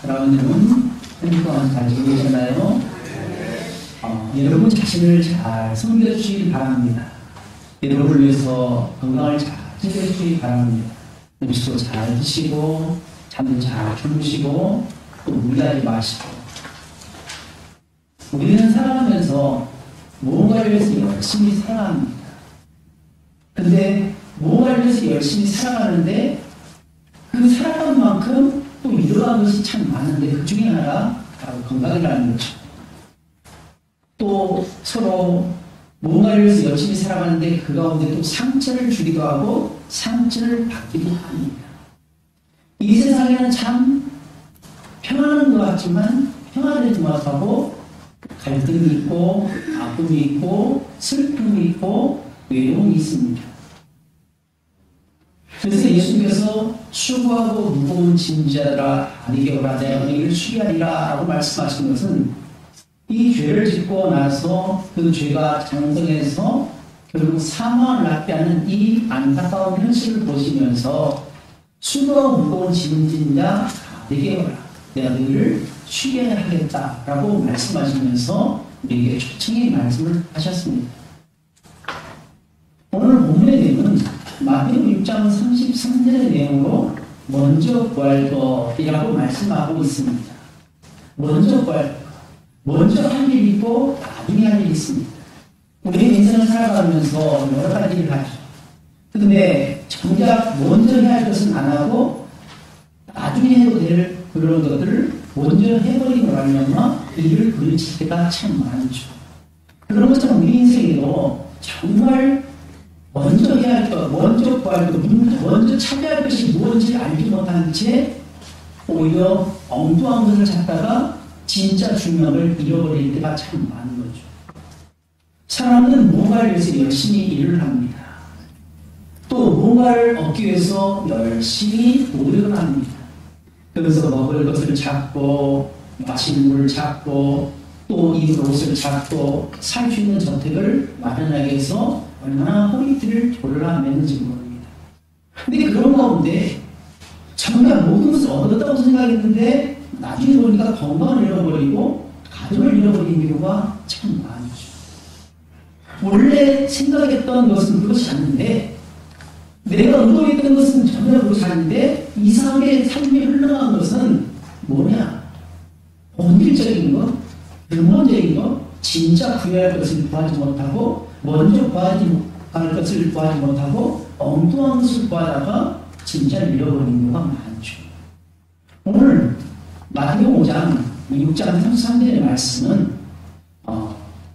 여러분들은 한 동안 잘 지내셨나요? 여러분 자신을 잘 섬겨주시기 바랍니다. 여러분을 위해서 건강을 잘 챙겨주시기 바랍니다. 음식도 잘 드시고 잠도 잘 주무시고 또 무리하지 마시고. 우리는 살아가면서 무언가를 위해서 열심히 살아갑니다. 근데 무언가를 위해서 열심히 살아가는데 그 살아가는 만큼 또 잃어가는 것이 참 많은데 그 중에 하나가 바로 건강이라는 거죠. 또 서로 무언가를 위해서 열심히 살아가는데 그 가운데 또 상처를 주기도 하고 상처를 받기도 합니다. 이 세상에는 참 평안한 것 같지만 평안하지 못하고 갈등이 있고 아픔이 있고 슬픔이 있고 외로움이 있습니다. 그래서 예수님께서 수고하고 무거운 짐자들아 내게 오라 내가 너희를 쉬게 하리라 라고 말씀하신 것은 이 죄를 짓고 나서 그 죄가 장성해서 결국 사망을 낳게 하는 이 안타까운 현실을 보시면서 수고하고 무거운 짐진 자 내게 오라 내가 너희를 쉬게 하겠다라고 말씀하시면서 우리에게 초청의 말씀을 하셨습니다. 오늘 본문의 내용은 마태복음 6장 33절의 내용으로 먼저 구할 것이라고 말씀하고 있습니다. 먼저 구할 것. 먼저 할 일이 있고 나중에 할 일이 있습니다. 우리 인생을 살아가면서 여러 가지 일을 하죠. 그런데 정작 먼저 해야 할 것은 안 하고 나중에 해도 될 그런 것들을 먼저 해버리고 나면 그 일을 그르칠 때가 참 많죠. 그런 것처럼 우리 인생에도 정말 먼저 해야 할 것, 먼저 구할 것, 먼저 찾아야 할 것이 무엇인지 알지 못한 채 오히려 엉뚱한 것을 찾다가 진짜 중요한 걸 잃어버릴 때가 참 많은 거죠. 사람은 무언가를 위해서 열심히 일을 합니다. 또 무언가를 얻기 위해서 열심히 노력을 합니다. 그래서 먹을 것을 찾고 마실 물을 찾고 또 입을 옷을 찾고 살 수 있는 저택을 마련하기 위해서 얼마나 허리띠를 졸라매는지 모릅니다. 근데 그런 가운데 정말 모든 것을 얻었다고 생각했는데 나중에 보니까 건강을 잃어버리고 가족을 잃어버리는 경우가 참 많죠. 원래 생각했던 것은 그것이 아닌데 내가 의도했던 것은 전혀 그렇지 않은데 이상하게 삶이 흘러간 것은 뭐냐? 본질적인 것, 근본적인 것, 진짜 구해야 할 것을 구하지 못하고 먼저 구하지 할 것을 구하지 못하고 엉뚱한 것을 구하다가 진짜를 잃어버리는 경우가 많죠. 오늘 마태복음 5장 6장 33절의 말씀은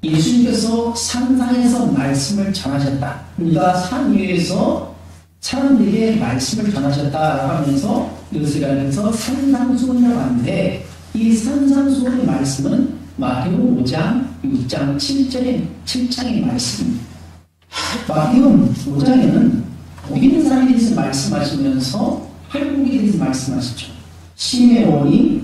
예수님께서 산상에서 말씀을 전하셨다. 그러니까 산 위에서 사람들에게 말씀을 전하셨다라고 하면서 이것을 알면서 산상수훈이라고 하는데 이 산상수훈의 말씀은 마태복음 5장 6장 7장의 말씀입니다. 마태복음 5장에는 복 있는 사람에 대해서 말씀하시면서 팔복에 대해서 말씀하시죠. 시메온이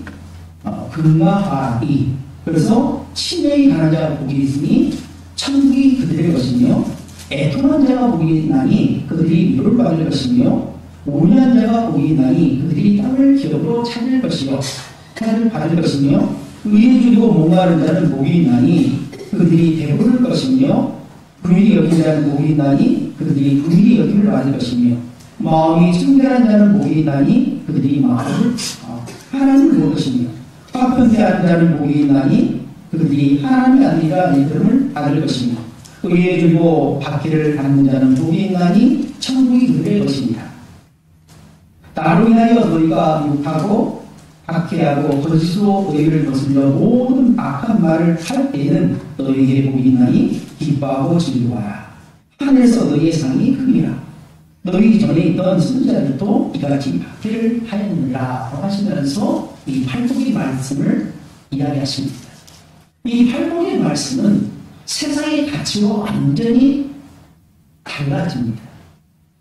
금가하리 그래서 치매에 관한 자가 복이 있으니 천국이 그들의 것이며 애통한 자가 복이 있나니 그들이 위로를 받을 것이며 온유한 자가 복이 있나니 그들이 땅을 기업으로 찾을 것이요 하나님을 받을 것이며 의에 줄이고 목마른 자는 복이 있나니 그들이 배부를 것이며 긍휼히 여긴 자는 복이 있나니 그들이 긍휼히 여김을 받을 것이며 마음이 청결한 자는 복이 있나니 그들이 마음을 하나님을 볼 것이며 화평케하는 자는 복이 있나니 그들이 하나님의 아들이라 이름을 받을 것이며 의에 줄이고 박해를 받는 자는 복이 있나니 천국이 그들의 것입니다. 나로 인하여 너희가 욕하고 박해하고 거짓으로 너희를 거슬려 모든 악한 말을 할 때에는 너희에게 복이 있나니 기뻐하고 즐거워하라. 하늘에서 너희의 상이 크니라. 너희 전에 있던 선지자들도 이같이 박해를 하였느니라 하시면서 이 팔복의 말씀을 이야기하십니다. 이 팔복의 말씀은 세상의 가치와 완전히 달라집니다.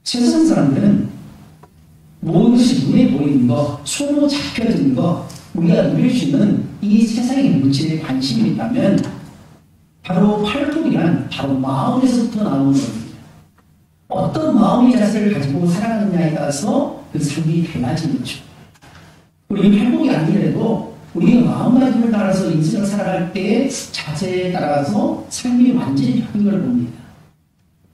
세상 사람들은 모든 것이 눈에 보이는 것, 손으로 잡혀지는 것, 우리가 누릴 수 있는 이 세상의 물질에 관심이 있다면 바로 팔복이란 바로 마음에서부터 나오는 겁니다. 어떤 마음의 자세를 가지고 살아가느냐에 따라서 그 삶이 달라지는 거죠. 우리 회복이 아니래도 우리가 마음가짐을 따라서 인생을 살아갈 때의 자세에 따라서 삶이 완전히 바뀐 걸 봅니다.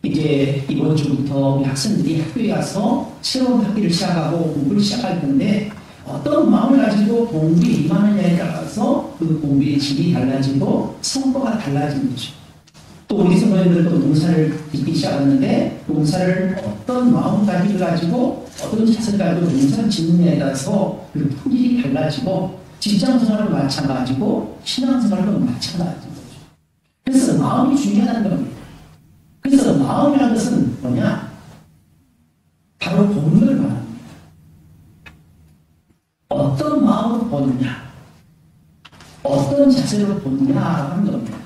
이제 이번 주부터 우리 학생들이 학교에 가서 새로운 학기를 시작하고 공부를 시작할 텐데 어떤 마음을 가지고 공부에 임하느냐에 따라서 그 공부의 질이 달라지고 성과가 달라지는 거죠. 또 우리 성도님들도 농사를 짓기 시작하는데 농사를 어떤 마음가짐을 가지고 어떤 자세를 가지고 농사를 짓느냐에 따라서 그 품질이 달라지고 직장생활도 마찬가지고 신앙생활도 마찬가지인 거죠. 그래서 마음이 중요하다는 겁니다. 그래서 마음이라는 것은 뭐냐? 바로 본능을 말합니다. 어떤 마음으로 보느냐, 어떤 자세로 보느냐라고 하는 겁니다.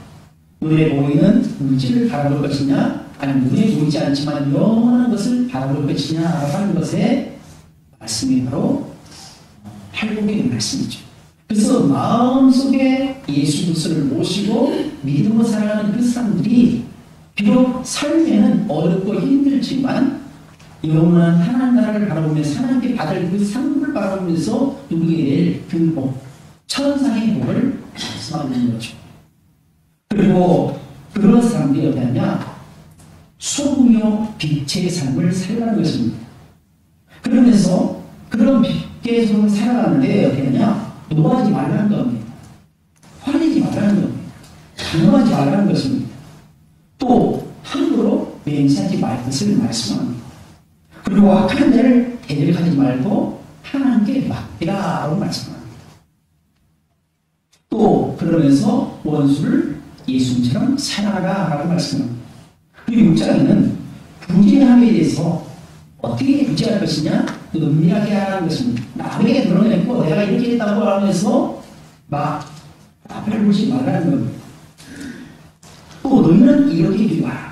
눈에 보이는 물질을 바라볼 것이냐, 아니면 눈에 보이지 않지만 영원한 것을 바라볼 것이냐라고 하는 것에 말씀이 바로 팔복의 말씀이죠. 그래서 마음속에 예수 그리스도를 모시고 믿음으로 살아가는 그 사람들이 비록 삶에는 어렵고 힘들지만 영원한 하나님 나라를 바라보면서 하나님께 받을 그 상급을 바라보면서 누리게 될 그 복, 천상의 복을 말씀하고 있는 거죠. 그리고 그런 사람들이 어디 하냐? 소금이요 빛의 삶을 살아가는 것입니다. 그러면서 그런 빛의 삶을 살아가는데 어디 하냐? 노하지 말라는 겁니다. 화내지 말라는 겁니다. 강요하지 말라는 것입니다. 또 함부로 맹세하지 말 것을 말씀합니다. 그리고 악한 자를 대적하지 말고 하나님께 맡기라라고 말씀합니다. 또 그러면서 원수를 예수님처럼 사랑하라라고 말씀합니다. 그리고 6장에는 부지함에 대해서 어떻게 부지할 것이냐? 은밀하게 하라는 것입니다. 남에게 드러내고 내가 이렇게 했다고 하면서 막 앞을 보지 말라는 겁니다. 또 너희는 이렇게 기도하라.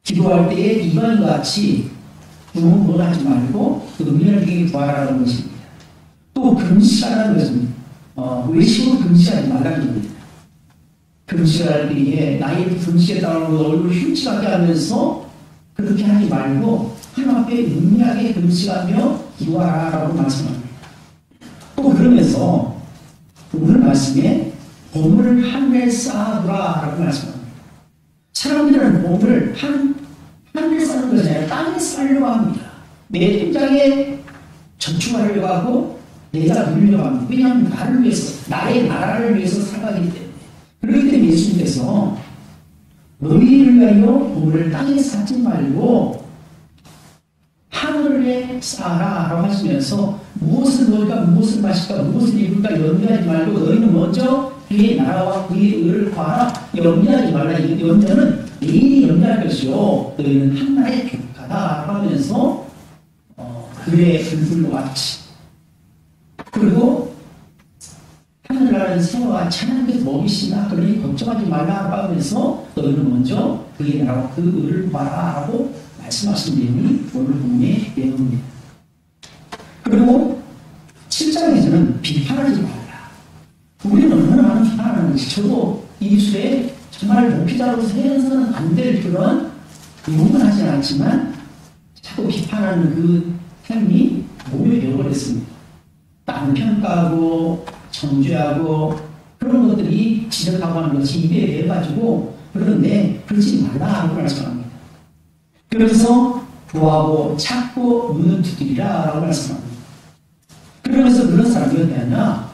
기도할 때에 이방인과 같이 구원을 하지 말고 은밀하게 구하라는 것입니다. 또 금식하라는 것입니다. 외식으로 금식하지 말라는 겁니다. 금식할 때에 나의 금식했다고 얼굴 흉측하게 하면서 그렇게 하지 말고 하나님 앞에 은밀하게 금식하며 기도하라라고 말씀합니다. 또 그러면서 오늘 말씀에 보물을 하늘에 쌓아두라라고 말씀합니다. 사람들은 보물을 하늘에 쌓는 것이 아니라 땅에 쌓으려고 합니다. 내 통장에 저축하려고 하고 내가 누리려고 합니다. 왜냐하면 나를 위해서, 나의 나라를 위해서 살아가기 때문에. 그렇기 때문에 예수님께서 너희를 위하여 보물을 땅에 쌓지 말고 하늘에 쌓아라라고 하시면서 무엇을 먹을까, 무엇을 마실까, 무엇을 입을까 염려하지 말고 너희는 먼저 그의 나라와 그의 의를 구하라. 염려하지 말라. 이 염려는 내일이 염려할 것이요 너희는 한나라에 족하다라고 하면서 그의 불불과 같이 그리고 하늘나라는 새와 하나님께서 먹이시나 그러니 걱정하지 말라고 하면서 너희는 먼저 그의 나라와 그 의를 구하라라고 말씀하신 내용이 오늘 본문의 내용입니다. 그리고 7장에서는 비판하지 말라. 우리는 얼마나 많은 비판을 하는지 저도 이술에 정말 목회자로서 해서는 안 될 그런 욕은 하진 않지만 자꾸 비판하는 그 행위 몸에 배워버렸습니다. 남 평가하고 정죄하고 그런 것들이 지적하고 하는 것이 입에 배어가지고 그런데 그러지 말라고 말씀합니다. 그래서 구하고 찾고 문을 두드리라라고 말씀합니다. 그러면서 그런 사람이 어디 하냐?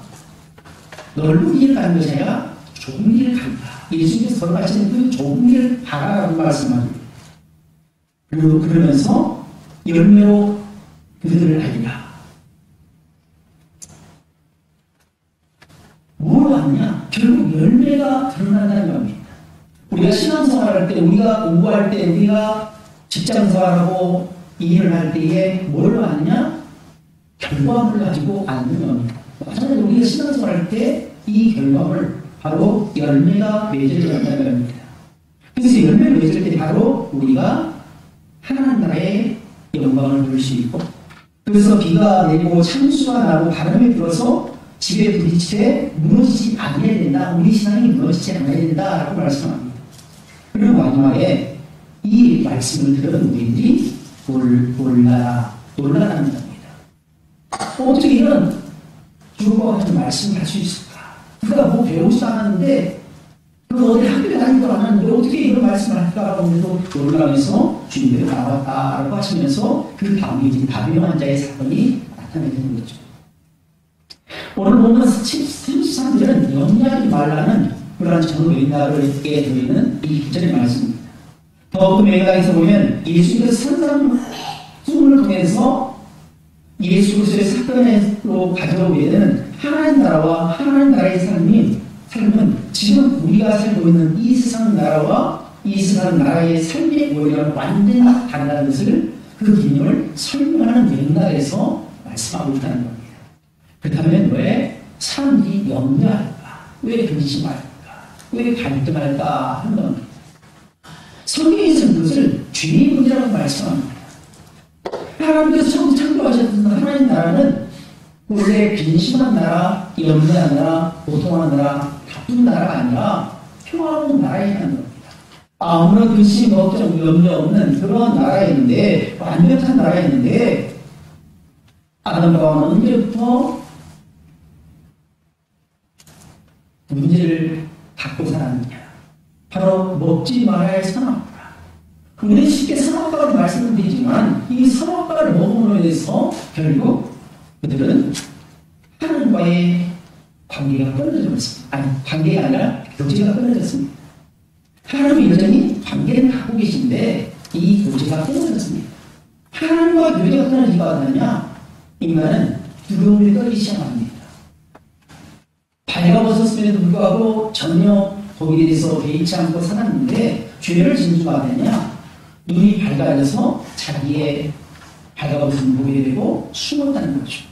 넓은 길을 가는 것이 아니라 좁은 길을 간다. 예수님께서 걸어가시는 그 좁은 길을 가라라고 말씀합니다. 그리고 그러면서 열매로 그들을 알리라. 뭐로 하느냐? 결국 열매가 드러난다는 겁니다. 우리가 신앙생활할 때, 우리가 공부할 때, 우리가 직장생활하고 일을 할 때에 뭘로 하느냐? 결과물을 가지고 앉는 겁니다. 마찬가지로 우리가 신앙생활할 때 이 결과물, 바로 열매가 맺어진다는 겁니다. 그래서 열매를 맺을 때 바로 우리가 하나님 나라의 영광을 볼 수 있고, 그래서 비가 내리고 창수가 나고 바람이 불어서 집에 부딪히되 무너지지 않아야 된다. 우리 신앙이 무너지지 않아야 된다라고 말씀합니다. 그리고 마지막에 이 말씀을 들은 우리들이 놀라라는 겁니다. 어떻게 이런 주옥과 같은 말씀을 할 수 있을까? 그가 뭐 배우지도 않았는데, 그 어디 학교 다니지도 않았는데, 어떻게 이런 말씀을 할까라고 놀라면서 주님께로 나왔다라고 하시면서 그 다음에 이제 바빌론 환자의 사건이 나타나는 거죠. 오늘 보면 33절은 염려하지 말라는 그러한 전도인다를 들어있는 이 구절의 말씀입니다. 더그 맥락에서 보면 예수께서 산상수훈을 통해서 예수 그리스도의 사건으로 가져오게 되는 하나님 나라와 하나님 나라의 삶은 지금 우리가 살고 있는 이 세상 나라와 이 세상 나라의 삶의 모양은 완전히 다르다는 것을 그 개념을 설명하는 맥락에서 말씀하고 있다는 겁니다. 그렇다면 왜 사람들이 염려할까? 왜 근심할까? 왜 갈등할까? 하는 겁니다. 성경에서는 그것을 죄의 문제라고 말씀합니다. 하나님께서 처음 창조하셨던 하나님 나라는 원래 근심한 나라, 염려한 나라, 고통하는 나라, 바쁜 나라가 아니라 평화로운 나라이라는 겁니다. 아무런 근심, 걱정, 염려 없는 그런 나라였는데, 완벽한 나라였는데, 아담과 하와는 언제부터 문제를 갖고 살았느냐? 바로 먹지 말아야 할 선악과. 우리는 쉽게 선악과를 말씀드리지만 이 선악과를 먹음으로 인해서 결국 그들은 하나님과의 관계가 끊어져 버렸습니다. 아니, 관계가 아니라 교제가 끊어졌습니다. 하나님이 여전히 관계는 하고 계신데 이 교제가 끊어졌습니다. 하나님과 교제가 끊어지가 어떠냐? 인간은 두려움에 떨기 시작합니다. 발가벗었음에도 불구하고 전혀 거기에 대해서 개의치 않고 살았는데 죄를 진주가 되냐? 눈이 밝아져서 자기의 발가벗은 보게 되고 숨었다는 거죠.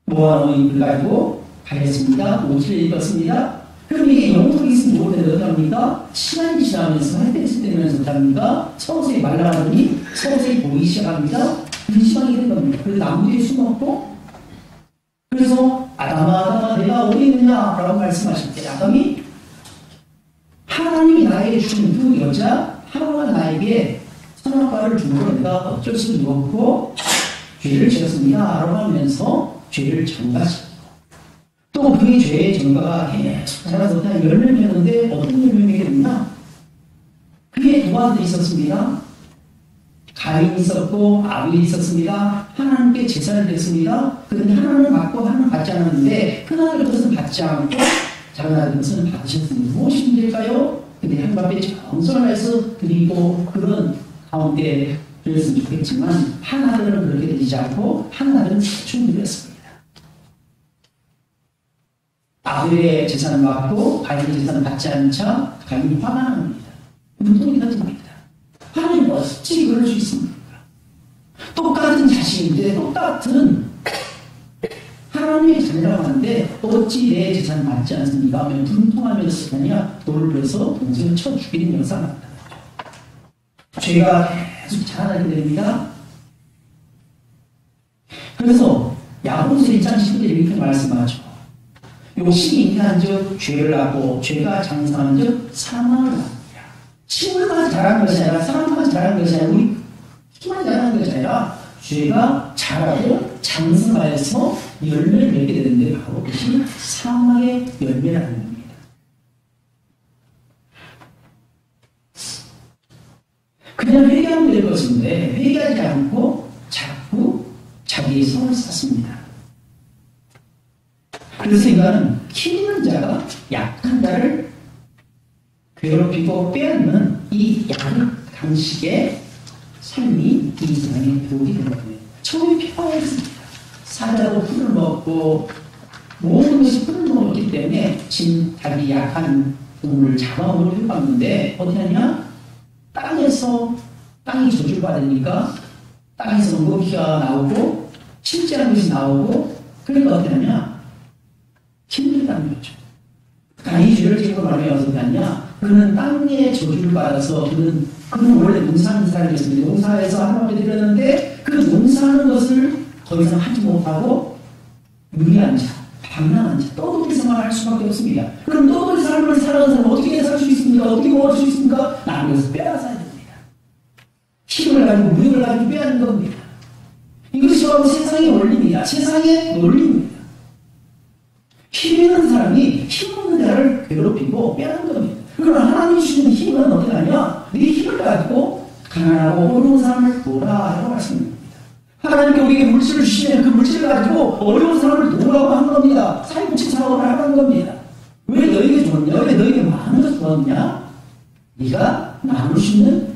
모아놓은 입을 가지고 가렸습니다. 옷을 입었습니다. 그럼 이게 영적이 있으면 좋은데 어떡합니까? 시간이 지나면서 햇빛이 되면서 어떡합니까? 서서히 말라가더니 서서히 보이기 시작합니다. 근심하게 된 겁니다. 그래서 나무 뒤에 숨었고, 그래서 아담아 내가 어디 있느냐? 라고 말씀하실 때 아담이 하나님이 나에게 주신 그 여자 하와가 나에게 선악과를 주므로 내가 어쩔 수 없고 죄를 지었습니다. 라고 하면서 죄를 전가시키고 또 그의 죄의 전가가 계속 자라서 열매를 맺는데 어떤 열매가 됐냐? 그의 두 아들이 있었습니다. 가인이 있었고 아벨이 있었습니다. 하나님께 제사를 드렸습니다. 그런데 하나는 받고 하나는 받지 않았는데 큰 아들 것은 받지 않고 작은 아들 것은 받으셨습니다. 무엇이 문제일까요? 근데 하나님 앞에 정성을 해서 드리고 그런 가운데 그랬으면 좋겠지만 한 아들은 그렇게 되지 않고 한 아들은 대충 드렸습니다. 아벨의 재산을 받고 가인의 재산을 받지 않은 차 가인이 화가 납니다. 눈통이 터집니다. 하나님 어찌 그럴 수 있습니까? 똑같은 자식인데 똑같은 하나님의 자녀라고 하는데 어찌 내 재산을 받지 않습니까? 하면 분통하면서 그냥 돌을 들어서 동생을 쳐 죽이는 영상을 나타나죠. 죄가 계속 자라나게 됩니다. 그래서 야고보서 1장 10절에 이렇게 말씀하죠. 욕심이 잉태한즉 죄를 하고 죄가 장성한즉 사망을 합니다. 친구가 잘한 것이 아니라 사람만 잘한 것이 아니라 우리 힘만 잘하는 것이 아니라 죄가 자라고 장성하여서 열매를 맺게 되는데 바로 그것이 사망의 열매라는 겁니다. 그냥 회개하면 될 것인데 회개하지 않고 자꾸 자기의 성을 쌓습니다. 그래서 인간은 힘 있는 자가 약한 자를 괴롭히고 빼앗는 이 양강식의 삶이 이 세상에 들어오게 된 겁니다. 처음에 평화했습니다. 사자도 풀을 먹고 모든 것이 풀을 먹었기 때문에 자기 약한 동물을 잡아먹으려 해봤는데 어떻게 하냐? 땅이 저주를 받으니까 땅에서 먹이가 나오고 침체한 것이 나오고 그러니까 어떻게 하냐? 힘들다는 거죠. 가인이 죄를 지은 걸 말미암아서 어떻게 하냐? 그는 땅의 저주를 받아서 그는 원래 농사하는 사람이었습니다. 농사에서 하나님께 드렸는데 그 농사하는 것을 더 이상 하지 못하고 무리한 자, 방랑한 자, 떠돌이 생활을 할 수밖에 없습니다. 그럼 떠돌이 삶을 살아가는 사람은 어떻게 살 수 있습니까? 어떻게 먹을 수 있습니까? 남의 것을 빼앗아야 됩니다. 힘을 가지고 무력을 가지고 빼앗는 겁니다. 이것이 바로 세상의 원리입니다. 세상의 논리입니다. 힘 있는 사람이 힘 없는 자를 괴롭히고 빼앗는 겁니다. 그러나 하나님이 주시는 힘은 어떻게 하냐? 네 힘을 가지고 가난하고 어려운 사람을 도와라고 말씀합니다. 하나님께 우리에게 물질을 주시면 그 물질을 가지고 어려운 사람을 도우라고 하는 겁니다. 사회복지 사업을 하는 겁니다. 왜 너에게 줬냐? 왜 너에게 많은 것을 줬냐? 네가 나눌 수 있는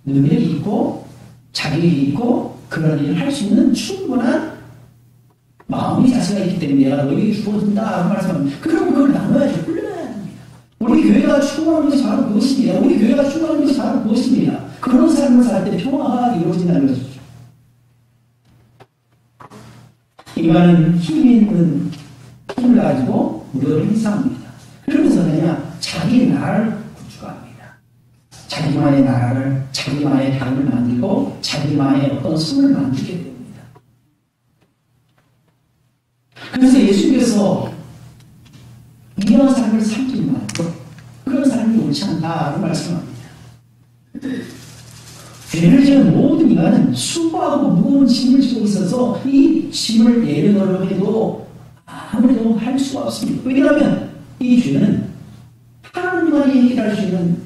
능력이 있고 자격이 있고 그런 일을 할 수 있는 충분한 마음의 자세가 있기 때문에 내가 너에게 주어진다라고 말씀합니다. 그럼 그걸 나눠야죠. 흘려야 합니다. 우리 교회가 추구하는 것이 바로 그것입니다. 우리 교회가 추구하는 것이 바로 그것입니다. 그런 삶을 살 때 평화가 이루어진다는 것이죠. 인간은 힘이 있는 힘을 가지고 무력을 행사합니다. 그러면서 그냥 자기 나라를 구축합니다. 자기만의 나라를, 자기만의 당을 만들고 자기만의 어떤 성을 만들게 됩니다. 그래서 예수님께서 이런 삶을 살지 말고 그런 삶이 옳지 않다고 말씀합니다. 죄를 지은 모든 인간은 수고하고 무거운 짐을 지고 있어서 이 짐을 내려놓으려고 해도 아무래도 할 수가 없습니다. 왜냐하면 이 죄는 하나님만이 해결할 수 있는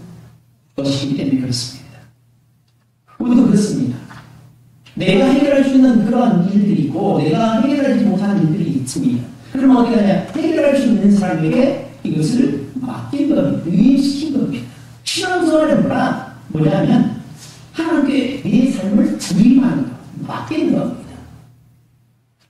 것이기 때문에 그렇습니다. 우리도 그렇습니다. 내가 해결할 수 있는 그러한 일들이 있고 내가 해결하지 못하는 일들이 있습니다. 그럼 어떻게 하냐? 해결할 수 있는 사람에게 이것을 맡긴 겁니다. 위임시킨 겁니다. 신앙생활은 뭐냐면 하나님께 내 삶을 위임하는 것, 맡기는 겁니다.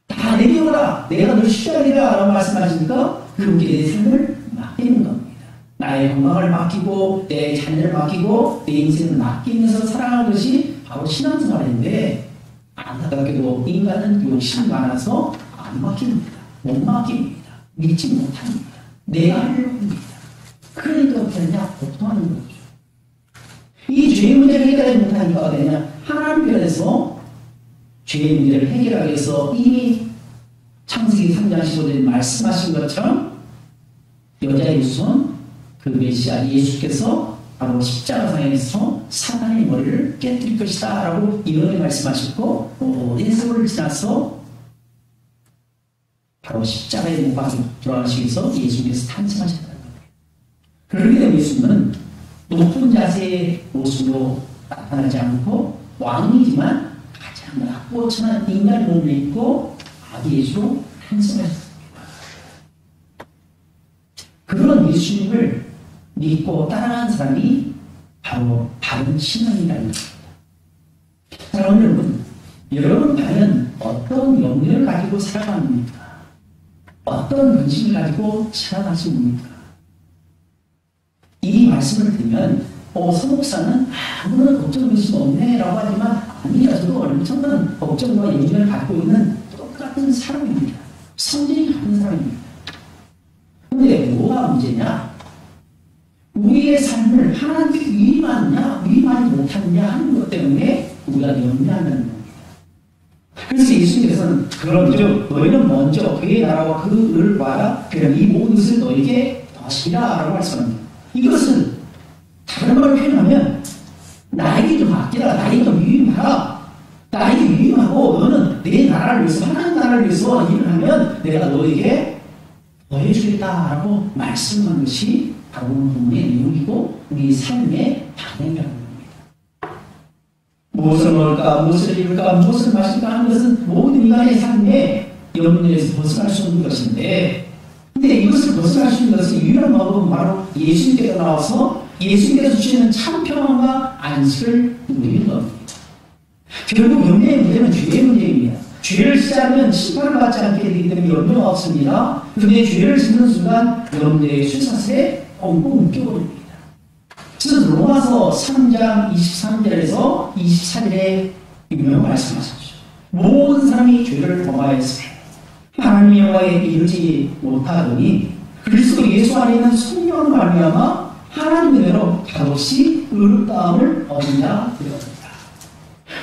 다 내려오라, 내가 널 시작이라 라고 말씀하시니까 그분께 내 삶을 맡기는 겁니다. 나의 건강을 맡기고 내 자녀를 맡기고 내 인생을 맡기면서 살아가는 것이 바로 신앙생활인데 안타깝게도 인간은 욕심이 많아서 안 맡깁니다. 못 맡깁니다. 믿지 못합니다. 내가 하려고 합니다. 그러니까 어떻게 하냐? 고통하는 거죠. 이 죄의 문제를 해결하지 못하니까 어떻게 되냐? 하나님께서 죄의 문제를 해결하기 위해서 이미 창세기 3장 15절에 말씀하신 것처럼 여자의 후손 그 메시아 예수께서 바로 십자가상에서 사탄의 머리를 깨뜨릴 것이다 라고 예언을 말씀하셨고 오랜 세월을 지나서 바로 십자가에 못 박혀 돌아가시기 위해서 예수님께서 탄생하셨다는 거예요. 그렇기 때문에 예수님은 높은 자세의 모습으로 나타나지 않고 왕이지만 가장 낮고 천한 인간의 몸을 입고 아기 예수로 탄생하셨습니다. 그런 예수님을 믿고 따라가는 사람이 바로 바른 신앙이라는 겁니다. 사랑하는 여러분 과연 어떤 영역을 가지고 살아갑니까? 어떤 근심을 가지고 살아가십니까? 이 말씀을 들으면 서목사는 아무런 걱정 근심 없네 라고 하지만 아니요, 저도 엄청난 걱정과 염려를 갖고 있는 똑같은 사람입니다. 성질이 같은 사람입니다. 근데 뭐가 문제냐? 우리의 삶을 하나님께 위임하느냐 위임하지 못하느냐 하는 것 때문에 우리가 염려한다는 겁니다. 그래서 예수님께서는 그런즉 너희는 먼저 그의 나라와 그 의를 구하라. 그럼 이 모든 것을 너에게 더하시리라 라고 말씀합니다. 이것은 다른 말로 표현하면 나에게 좀 맡기라, 나에게 좀 위임하라. 나에게 위임하고 너는 내 나라를 위해서 하나님 나라를 위해서 일을 하면 내가 너에게 더해주겠다라고 말씀한 것이 바로 본문의 내용이고 우리 삶의 방향이라는 겁니다. 무엇을 먹을까, 무엇을 입을까, 무엇을 마실까 하는 것은 모든 인간의 삶의 염려에서 벗어날 수 없는 것인데 근데 이것을 벗어날 수 있는 것은 유일한 방법은 바로 예수님께서 나와서 예수님께서 주시는 참 평안과 안식을 누리는 겁니다. 결국 염려의 문제는 죄의 문제입니다. 죄를 짓지 않으면 심판을 받지 않게 되기 때문에 염려가 없습니다. 그런데 죄를 짓는 순간 염려의 쇠사슬에 엉엉 묶여버립니다. 그래서 로마서 3장 23절에서 24절에 이런 말씀하셨죠. 모든 사람이 죄를 범하였으며 하나님의 영광에 이르지 못하더니 그리스도 예수 안에 있는 성령으로 말미암아 하나님의 은혜로 값없이 의롭다함을 얻은 자 되었습니다.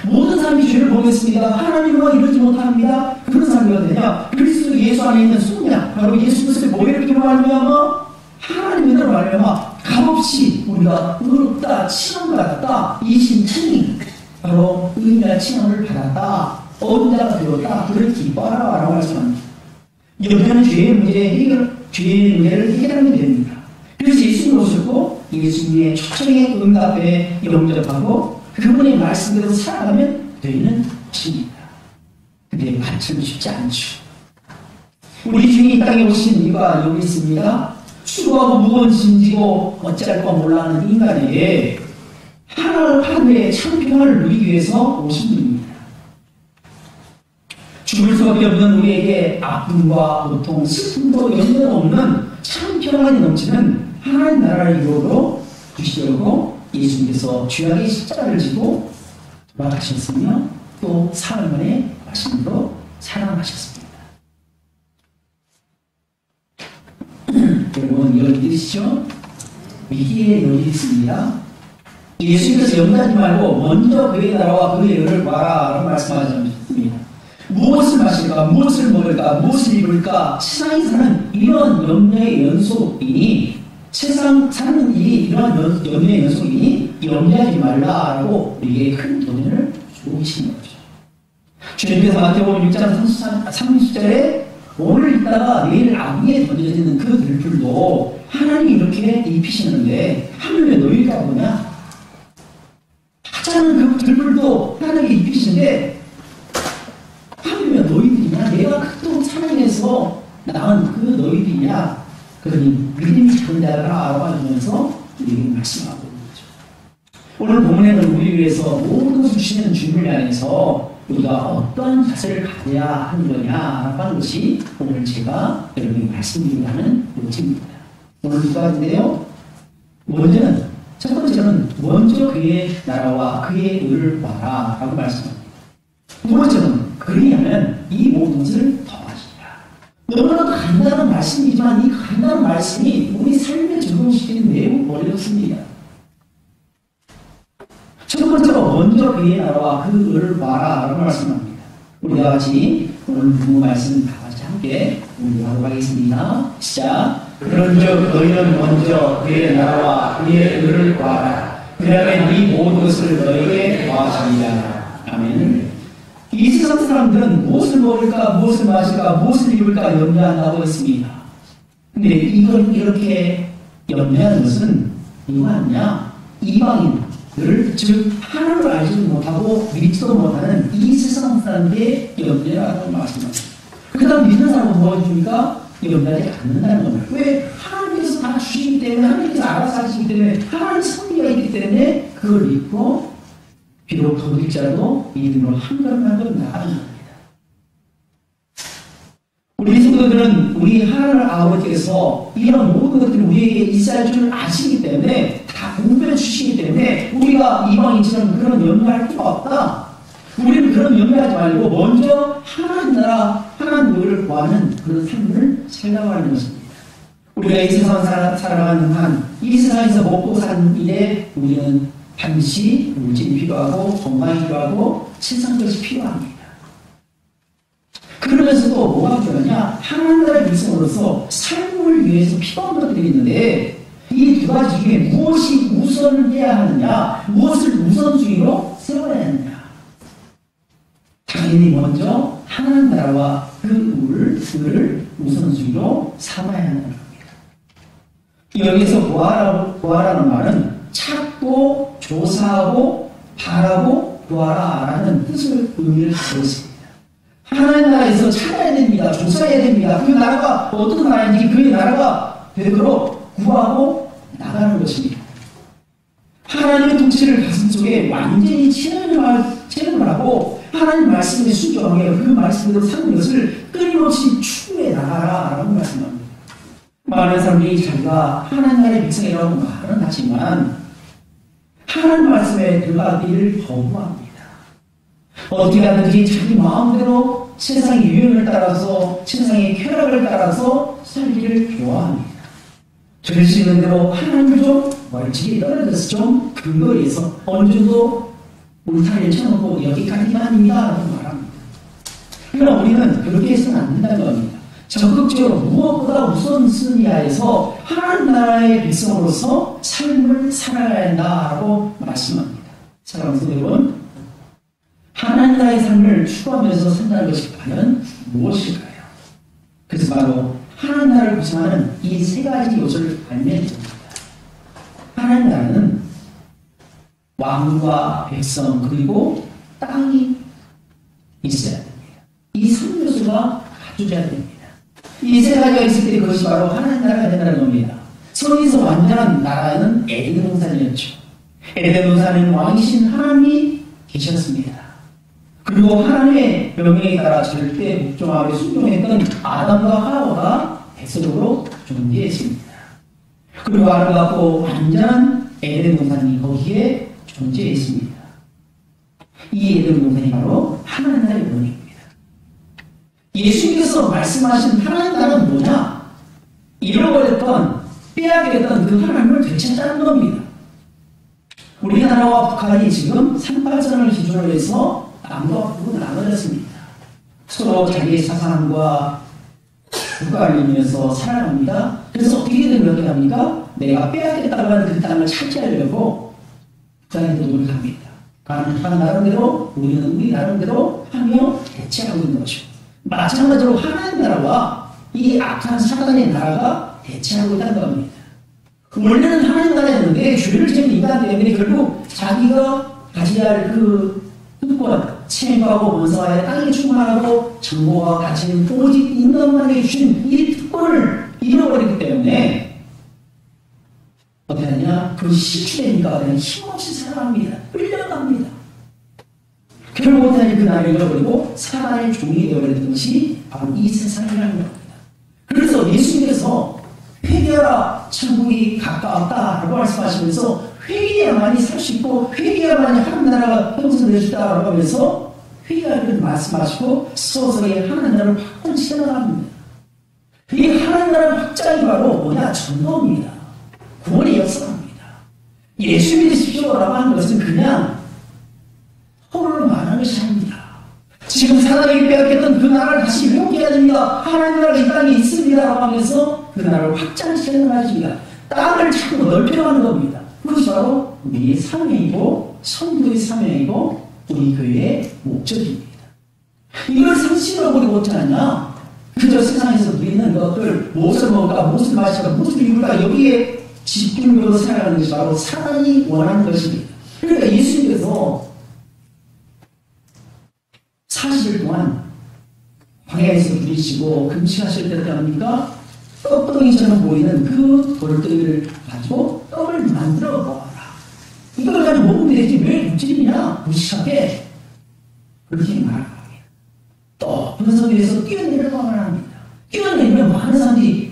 모든 사람이 죄를 범했습니다. 하나님의 영광에 이르지 못합니다. 그런 사람이 되냐? 그리스도 예수 안에 있는 성령, 바로 예수 그리스도의 보혈을 통해 말미암아 하나님의 은혜로 말미암아 값없이 우리가 의롭다, 칭함을 받았다. 이 신칭이 바로 의인의 칭함을 받았다. 얻은 자가 되었다. 그를 기뻐하라 라고 말씀합니다. 염려는 죄의 문제를 해결하면 됩니다. 그래서 예수님이 오셨고 예수님의 초청에 응답에 영접하고 그분의 말씀대로 살아가면 되는 것입니다. 근데 마침 쉽지 않죠. 우리 주인이 이 땅에 오신 이유가 여기 있습니다. 수고하고 무거운 짐 지고 어찌할 거 몰라하는 인간에게 하늘의 참 평안을 누리기 위해서 오신 분입니다. 죽을 수밖에 없는 우리에게 아픔과 고통, 슬픔도 연관 없는 참 평안이 넘치는 하나님 나라를 이루어 주시려고 예수님께서 죄악의 십자가를 지고 돌아가셨으며 또 사흘 만에 말씀으로 살아나셨습니다. 여러분 이걸 믿으시죠? 위기에 여기 있습니다. 예수님께서 염려하지 말고 먼저 그의 나라와 그의 의를 구하라 라고 말씀하셨습니다. 무엇을 마실까, 무엇을 먹을까, 무엇을 입을까, 세상에 사는 이런 염려의 연속이니, 세상 사는 일이 이런 염려의 연속이니 염려하지 말라라고 우리에게 큰 도전을 주고 계시는 거죠. 주님께서 마태복음 6장 30절에 오늘 있다가 내일 악에 던져지는 그 들풀도 하나님이 이렇게 입히시는데 하늘에 너희가 뭐냐? 하찮은 그 들풀도 하나님이 입히시는데 하늘에 너희들이냐? 내가 그토록 사랑해서 낳은 그 너희들이냐? 그러니 믿음이 작은 자들아 알아봐주면서 우리에게 말씀하고 있는 거죠. 오늘 본문에는 우리 위해서 모든 것을 주시는 주님을 향해서 우리가 어떠한 자세를 가져야 하는 거냐라고 하는 것이 오늘 제가 여러분에게 말씀드리려 하는 문제입니다. 오늘 두 가지인데요. 먼저는, 첫 번째는 먼저 그의 나라와 그의 의를 구하라 라고 말씀합니다. 두 번째는 그리하면 이 모든 것을 더하시리라. 너무나도 간단한 말씀이지만 이 간단한 말씀이 우리 삶에 적용시키는 매우 어렵습니다. 첫 번째로 먼저 그의 나라와 그 의를 구하라 라고 말씀합니다. 우리가 같이 오늘 두 말씀 다 같이 함께 공부하도록 하겠습니다. 시작. 그런즉 너희는 먼저 그의 나라와 그의 의를 구하라. 그러면 이 모든 것을 너희에게 더하시리라. 아멘. 이 세상 사람들은 무엇을 먹을까, 무엇을 마실까, 무엇을 입을까 염려한다고 했습니다. 근데 이걸 이렇게 염려하는 것은 누가 하느냐? 이방인들, 즉 하나님을 알지도 못하고 믿지도 못하는 이 세상 사람들의 염려라고 말씀합니다. 그 다음 믿는 사람은 도와줍니까? 염려하지 않는다는 겁니다. 왜? 하나님께서 다 주시기 때문에, 하나님께서 알아서 하시기 때문에, 하나님의 섭리가 있기 때문에 그걸 믿고 비록 도둑질자도 믿음으로 한 걸음 한 걸음 나가는 겁니다. 우리 성도들은 우리 하나님 아버지께서 이런 모든 것들이 우리에게 있어야 할 줄 아시기 때문에 다 공부해 주시기 때문에 우리가 이방인처럼 그런 염려할 필요가 없다. 우리는 그런 염려하지 말고 먼저 하나님 나라, 하나님 의를 구하는 그런 삶을 살아가는 것입니다. 우리가 이 세상 살아가는 한, 이 세상에서 먹고 사는 일에 우리는 반드시 물질이 필요하고 건강이 필요하고 세상 것이 필요합니다. 그러면서도 뭐가 필요하냐? 하나님 나라의 백성으로서 삶을 위해서 필요한 것들이 있는데 이 두 가지 중에 무엇이 우선을 해야 하느냐? 무엇을 우선순위로 세워야 하느냐? 당연히 먼저 하나님 나라와 그 의를 우선순위로 삼아야 하는 겁니다. 여기서 구하라는 말은 찾고 조사하고 바라고 구하라라는 뜻을 의미를 갖고 있습니다. 하나님 나라에서 찾아야 됩니다. 조사해야 됩니다. 그 나라가 어떤 나라인지 그 나라가 되도록 구하고 나가는 것입니다. 하나님의 통치를 가슴속에 완전히 체험을 하고 하나님 말씀에 순종하게 그 말씀대로 사는 것을 끊임없이 추구해 나가라라고 말씀합니다. 많은 사람들이 자기가 하나님 나라의 백성이라고 말은 하지만 하나님 말씀에 들어가기를 거부합니다. 어떻게 하든지 자기 마음대로 세상의 유행을 따라서 세상의 쾌락을 따라서 살기를 좋아합니다. 될 수 있는 대로 하나님을 좀 멀찍이 떨어져서 좀 근거리에서 어느 정도 울타리를 쳐놓고 여기까지만입니다 라고 말합니다. 그러나 우리는 그렇게 해서는 안 된다는 겁니다. 적극적으로 무엇보다 우선순위하에서 하나님 나라의 백성으로서 삶을 살아야 한다고 말씀합니다. 사랑하는 여러분, 하나님 나라의 삶을 추구하면서 산다는 것이 과연 무엇일까요? 그래서 바로 하나님 나라를 구성하는 이 세 가지 요소를 알면 됩니다. 하나님 나라는 왕과 백성 그리고 땅이 있어야 됩니다. 이 3요소가 갖춰져야 됩니다. 이 세 가지가 있을 때 그것이 바로 하나님 나라가 된다는 겁니다. 성에서 완전한 나라는 에덴 동산이었죠. 에덴 동산에는 왕이신 하나님이 계셨습니다. 그리고 하나님의 명령에 따라 절대 복종하고 순종했던 아담과 하와가 백성으로 존재했습니다. 그리고 아름답고 완전한 에덴 동산이 거기에 존재했습니다. 이 에덴 동산이 바로 하나님 나라의 원입니다. 예수님께서 말씀하신 하나님 나라는 뭐냐? 잃어버렸던, 빼앗겼던 그 하나님을 되찾자는 겁니다. 우리나라와 북한이 지금 38선을 기준으로 해서 남과 북으로 나눠졌습니다. 서로 자기의 사상과 국가를 이루면서 살아갑니다. 그래서 어떻게 되면 합니까? 내가 빼앗겼다고 하는 그 땅을 차지하려고 북한에 노력합니다. 북한 나름대로, 우리는 우리 나름대로 하며 대체하고 있는 것이고, 마찬가지로 하나님 나라와 이 악한 사단의 나라가 대체하고 있다는 겁니다. 원래는 하나님 나라였는데 죄를 지은 인간 때문에 결국 자기가 가져야 할 그 특권, 책임하고 원성하여 땅에 충만하고 정보가 가치는 오직 인간만에게 주신 이 특권을 잃어버리기 때문에 어떻게 하느냐? 그것이 실추되니까 그냥 힘없이 살아갑니다. 끌려갑니다. 결국 어떻게 하냐? 그 나라를 잃어버리고 사단의 종이 되어버리는 것이 바로 이 세상이라는 겁니다. 그래서 예수님께서 회개하라, 천국이 가까웠다라고 말씀하시면서 회개해야만이 살 수 있고 회개해야만이 하나님 나라가 형성될 수 있다라고 하면서 회개하기를 말씀하시고 서서히 하나님 나라를 확장시켜 나갑니다. 이 하나님 나라 확장이 바로 뭐냐? 전도입니다. 구원의 역사입니다. 예수 믿으십시오라고 하는 것은 그냥 허물로 말하는 것이 아닙니다. 지금 사단에게 빼앗겼던 그 나라를 다시 회복해야 됩니다. 하나님 나라가 이 땅에 있습니다라고 하면서 그 나라를 확장시켜 나가십니다. 땅을 자꾸 넓혀가는 겁니다. 그것이 바로 우리의 사명이고 성도의 사명이고 우리 교회의 목적입니다. 이걸 상식으로 보지 못하느냐? 그저 세상에서 누리는 것들, 무엇을 먹을까, 무엇을 마실까, 무엇을 입을까, 여기에 집중적으로 생각하는 것이 바로 사단이 원하는 것입니다. 그러니까 예수님께서 40일 동안 광야에서 부리시고 금식하실 때 합니까? 떡덩이처럼 보이는 그 돌덩이를 가지고 떡을 만들어 먹어라. 이걸 가지고 먹으면 되지 왜 움직이냐? 무식하게 그렇게 말합니다. 또 분석 위에서 뛰어내려고 말합니다. 뛰어내리면 많은 사람들이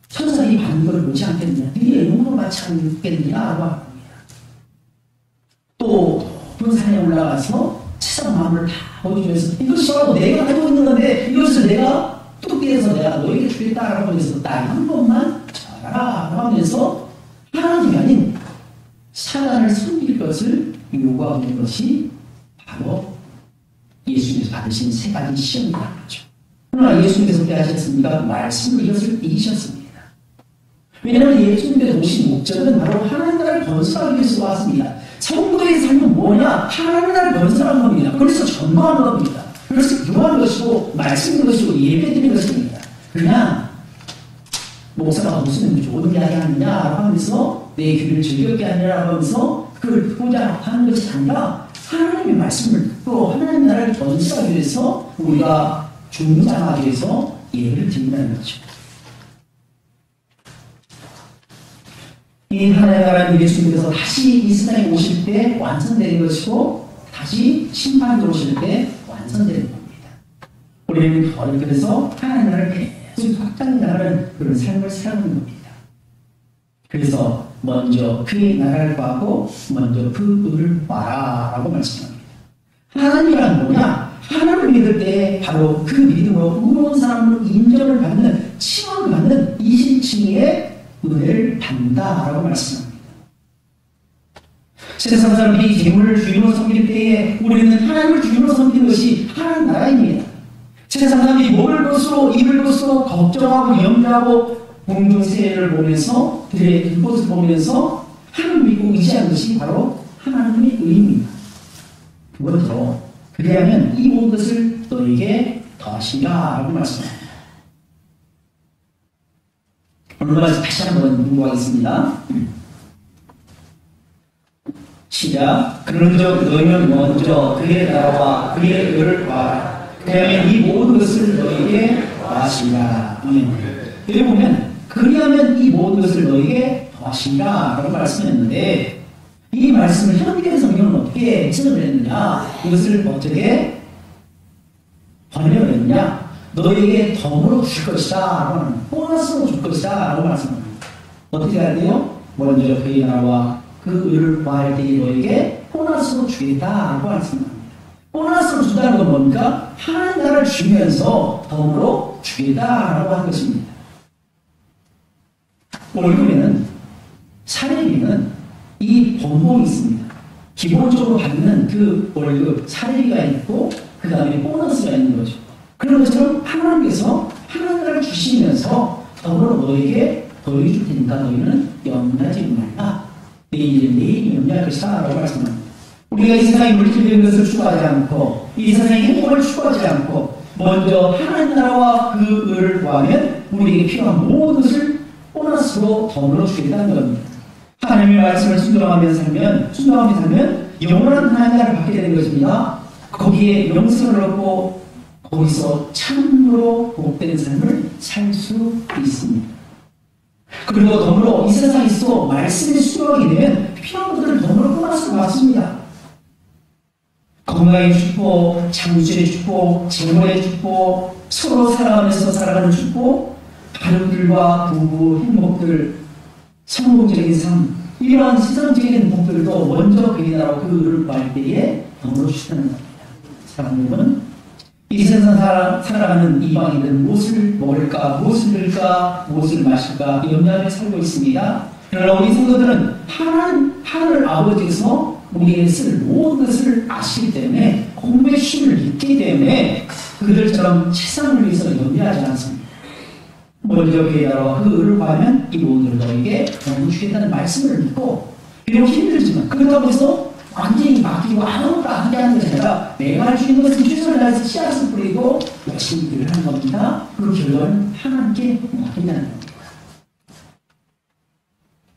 천사들이 받는 것을 보지 않겠느냐? 드디어 용으로 받지 않겠느냐라고 합니다. 또 분산에 올라가서 세상 마음을 다 보여주면서 이것이 바로 내가 가지고 있는 건데 이것을 내가 뚝배기에서 내가 너에게 주겠다라고 하면서 딱 한 번만 잘하라 하면서 하나님이 아닌 사단을 섬길 것을 요구하고 있는 것이 바로 예수님께서 받으신 세 가지 시험이라는 거죠. 그러나 예수님께서 어떻게 하셨습니까? 말씀으로 이것을 이기셨습니다. 왜냐하면 예수님께서 오신 목적은 바로 하나님 나라를 건설하기 위해서 왔습니다. 성도의 삶은 뭐냐? 하나님 나라를 건설하는 겁니다. 그래서 전도하는 겁니다. 그래서 기도하는 것이고 말씀인 것이고 예배드리는 것입니다. 그냥 목사가 무슨 좋은 이야기 하느냐라고 하면서 내 귀를 즐겁게 하느냐라고 하면서 그걸 듣고자 하는 것이 아니라 하나님의 말씀을 듣고 하나님 나라를 건설하기 위해서 우리가 중장하기 위해서 예배를 드린다는 거죠. 이 하나님 나라는 예수님께서 다시 이 세상에 오실 때 완성되는 것이고 다시 심판에 오실 때 완성되는 겁니다. 우리는 그래서 하나님 나라를 계속 확장해 나가는 그런 삶을 살아가는 겁니다. 그래서 먼저 그의 나라를 구하고 먼저 그분을 봐라라고 말씀합니다. 하나님이란 뭐냐? 하나님을 믿을 때 바로 그 믿음으로 의로운 사람으로 인정을 받는 칭함을 받는 이신칭의 은혜를 받는다라고 말씀합니다. 세상 사람들이 재물을 주인으로 섬길 때에 우리는 하나님을 주인으로 섬기는 것이 하나님 나라입니다. 세상 사람들이 먹을 것으로 입을 것으로 걱정하고 염려하고 공중세례를 보면서 들의 그것을 보면서 하나님 믿고 의지하는 것이 바로 하나님의 의입니다. 그것으로 그리하면 이 모든 것을 너에게 더하시리라 라고 말씀합니다. 오늘 말씀 다시 한번 공부하겠습니다. 시작. 그런즉 너희는 먼저 그의 나라와 그의 의를 구하라. 그러면 이 모든 것을 너희에게 더하시리라. 여기 보면 그리하면 이 모든 것을 너희에게 더하시리라 라고 말씀했는데 이 말씀을 현대 성경은 어떻게 해석을 했느냐, 이것을 어떻게 번역을 했느냐, 너에게 덤으로 줄 것이다, 보너스로 줄 것이다 라고 말씀합니다. 어떻게 해야 돼요? 먼저 그의 나라와 그 의를 구할 때에 너에게 보너스로 주겠다 라고 말씀합니다. 보너스로 준다는 건 뭡니까? 하나님 나라를 주면서 덤으로 주겠다 라고 한 것입니다. 월급에는, 사례비는 이 번복이 있습니다. 기본적으로 받는 그 월급, 사례비가 있고 그 다음에 보너스가 있는 거죠. 그런 것처럼 하나님께서 하나님을 주시면서 더불어 너에게 더해 줄 테니까 너희는 염려하지 말라. 내일이 염려할 것이다 라고 말씀합니다. 우리가 이 세상에 물질적인 것을 추구하지 않고 이 세상의 행복을 추구하지 않고 먼저 하나님 나라와 그 의를 구하면 우리에게 필요한 모든 것을 보너스로 더불어 주겠다는 겁니다. 하나님의 말씀을 순종하며 살면 영원한 하나님 나라를 받게 되는 것입니다. 거기에 영생을 얻고 거기서 참으로 복된 삶을 살 수 있습니다. 그리고 더불어 이 세상에서 말씀을 수용하게 되면 필요한 것들을 더불어 보너스로 받습니다. 건강의 축복, 장수의 축복, 재물의 축복, 서로 사랑하면서 살아가는 축복, 가족들과 부부, 행복들, 성공적인 삶, 이러한 세상적인 행복들도 먼저 그의 나라와 그 의를 구할 때에 더불어 주시는 겁니다. 사랑하는 여러분, 이 세상 살아가는 이방인들은 무엇을 먹을까, 무엇을 들을까, 무엇을 마실까 염려하며 살고 있습니다. 그러나 우리 성도들은 하늘 아버지께서 우리에게 쓸 모든 것을 아시기 때문에 공부의 힘을 믿기 때문에 그들처럼 세상을 위해서 염려하지 않습니다. 먼저 그의 나라와 그 의를 구하면 이 모든 것을 너에게 너무 주겠다는 말씀을 믿고, 비록 힘들지만 그렇다고 해서 완전히 맡기고 아무것도 안 하는 것이 아니라 내가 할 수 있는 것은 최선을 다해서 씨앗을 뿌리고 열심히 일을 하는 겁니다. 그 결과는 하나님께 맡긴다는 겁니다.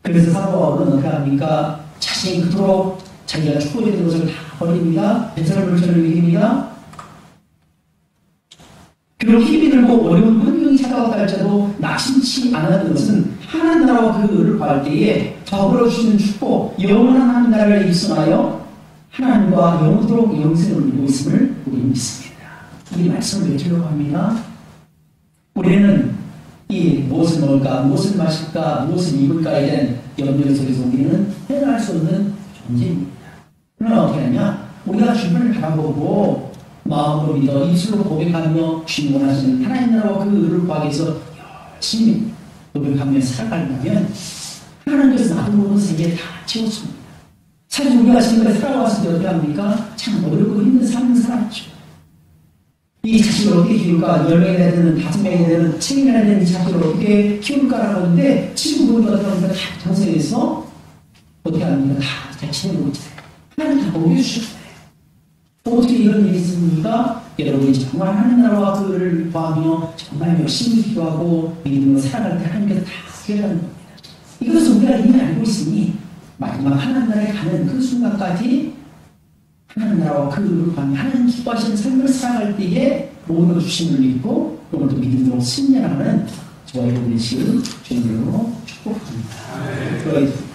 그래서 사도 바울은 어떻게 합니까? 자신이 그토록 자기가 축복해야 되는 것을 다 버립니다. 배설물처럼 이깁니다. 그리고 힘이 들고 어려운 환경이 찾아왔다 할지라도 낙심치 않았던 것은 하나님 나라와 그 의를 구할 때에 더불어 주시는 축복, 영원한 하나님 나라를 입성하여 하나님과 영원토록 영생을 누리고 있음을 우리는 믿습니다. 이 말씀을 외치려고 합니다. 우리는 이 무엇을 먹을까, 무엇을 마실까, 무엇을 입을까에 대한 염려 속에서 우리는 해결할 수 없는 존재입니다. 그러나 어떻게 하냐? 우리가 주님을 바라보고 마음으로 믿어 입술로 고백하며 주님 원하시는 하나님 나라와 그 의를 구하기 위해서 열심히 노력하며 살아가려면 하나님께서 나도 모르는 세계에 다 채웠습니다. 사실 우리가 지금까지 살아왔을 때 어떻게 합니까? 참 어렵고 힘든 삶을 살았죠. 이 자식을 어떻게 키울까? 10명이 되는 5명이 되는 7명이 되는 이 자식을 어떻게 키울까라고 하는데 지금 보니까 어떻게 합니까? 다 정성에서 어떻게 합니까? 다 잘 지내고 있어요. 하나님 다 먹여주셨어요. 어떻게 이런 일이 있습니까? 여러분이 정말 하나님 나라와 그 의를 구하며 정말 열심히 기도하고 믿음으로 살아갈 때 하나님께서 다 해결하는 겁니다. 이것을 우리가 이미 알고 있으니 마지막 하나님 나라에 가는 그 순간까지 하나님 나라와 그 의를 구하며 하나님 기뻐하시는 삶을 살아갈 때에 모든 주심을 믿고 오늘도 믿음으로 승리하는 저와 여러분의 시를 주님으로 축복합니다.